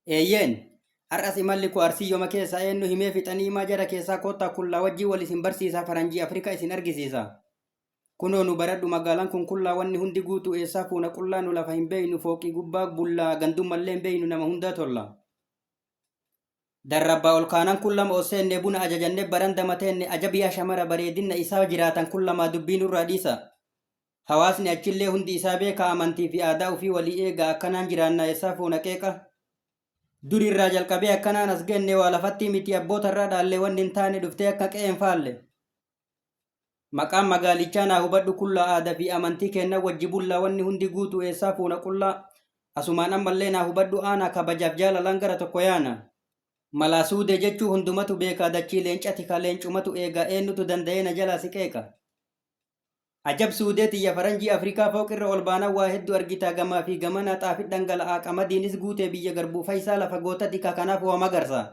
eeyyen har'as imalli ku arsii yooma keessa eenyu himee fixanii himaa jara keessaa koottaa kullaa wajjii wal isin barsiisaa faranjii Afrikaa isin argisiisa. Kunoo nu baradhu magaalaan kun kullaa wanni hundi guutuu eessaa fuuna qullaa nu lafa hin beeynu fooqii gubbaa bullaa gandummallee hin beeynu nama hundaa tolla. Darrabbaa ol kaanan kun lama oseenne buna ajajanne baranda mateenne ajabiyaa shamara bareedinna isaa jiraatan kun lamaa dubbiin irraa dhiisa. Hawaasni achillee hundi isaa beeka amantii fi aadaa ofii walii eegaa akkanaan jiraannaa eessaa fuuna qeeqa. Duri irraa jalqabee akkanaan as genne waa lafatti miti abboota irraa dhaallee wanni hin taane dhuftee akka qe'een faalle. Maqaan magaalichaa naa hubadhu kullaa aadaa fi amantii kenna wajji bullaa wanni hundi guutuu eessaa fuuna qullaa. Asumaan ammallee naa hubadhu aanaa kabajaaf jaalalaan gara tokko yaana. Malaa suudee jechuu hundumatu beekaa dachii leencati ka leencumatu eegaa eenyutu danda'ee na jalaa si qeeqa. Ajab suudee tiyya faranjii Afrikaa fooqirra ol baanaa waa hedduu argitaa gamaa fi gamana xaafi dhangala'aa qamadiinis guutee biyya garbuu faayisaa lafa goota tika kanaaf waa magarsa.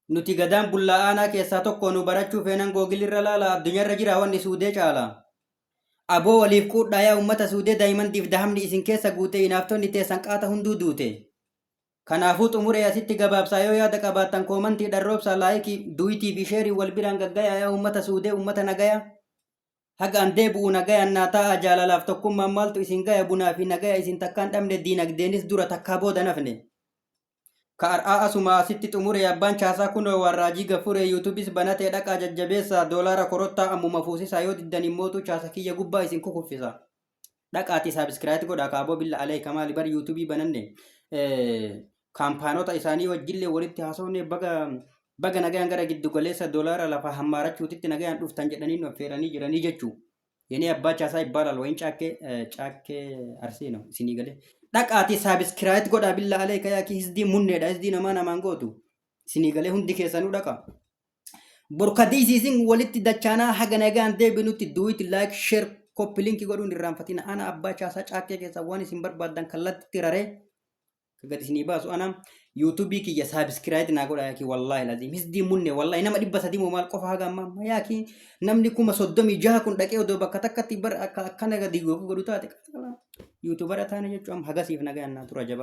Nuti gadaan bullaa aanaa keessaa tokko nu barachuu feenan googilirra laala addunyaarra jira wanni suudee caala. Aboo waliif quudhaa yaa uummata suudee daa'imantiif dahamni isin keessa guute hinaaftonni teessan qaata hunduu duute. Kanaafuu xumuree asitti gabaabsaa yoo yaada qabaattan koomantii dharroobsaa laayikii duwitii fi sheerii wal biraan gaggayaa yaa uummata suudee uummata nagaya. Haga an deebi'u nagayaan naa ta'a jaalalaaf tokkummaan maaltu isin gaya bunaa fi nagaya isin takkaan dhabne diinagdeenis dura takkaa booda nafne. Ka ar'aa asuma asitti xumuree abbaan chaasaa kunoo warraajii gafuree yuutubis banatee dhaqaa jajjabeessaa doolaara korottaa ammuma fuusisaa yoo diddan immootu chaasa kiyya gubbaa isin kukuffisa. Dhaqaati saabskiraayit godha kaaboo billa alee kamaali bar yuutubii bananne. Kaampaanota isaanii wajjillee walitti haasofne baga nagayaan gara giddu galeessa doolaara lafa hammaarachuutitti nagayaan dhuftan jedhanii nu affeeranii jiranii jechuu. Yeni abbaa chaasaa ibbaalaal wayin caakkee arsiino isinii galee. Dhaqaati saabskiraayit godha billa alee kayaakii hisdii munneedha hisdii namaa namaan gootu. Isinii galee hundi keessanuu dhaqa. Borkadii isiisin walitti dachaanaa haga nagayaan deebinutti duwiti laayik sheer koppi linkii godhuun irraanfatina ana abbaa chaasaa caakkee keessa waan isin barbaadan kallattitti raree. Gadi isinii baasu ana yuutubii kiyya saabskiraayit naa godha yaakii wallaahi laziim hisdii munne wallaahi nama 300 maal qofa haga amma yaakii namni 36 kun dhaqee odoo bakka takkatti bar akkana gadi godhu taate yuutubara taane jechuun hagasiif nagayaan naa tura jabaa.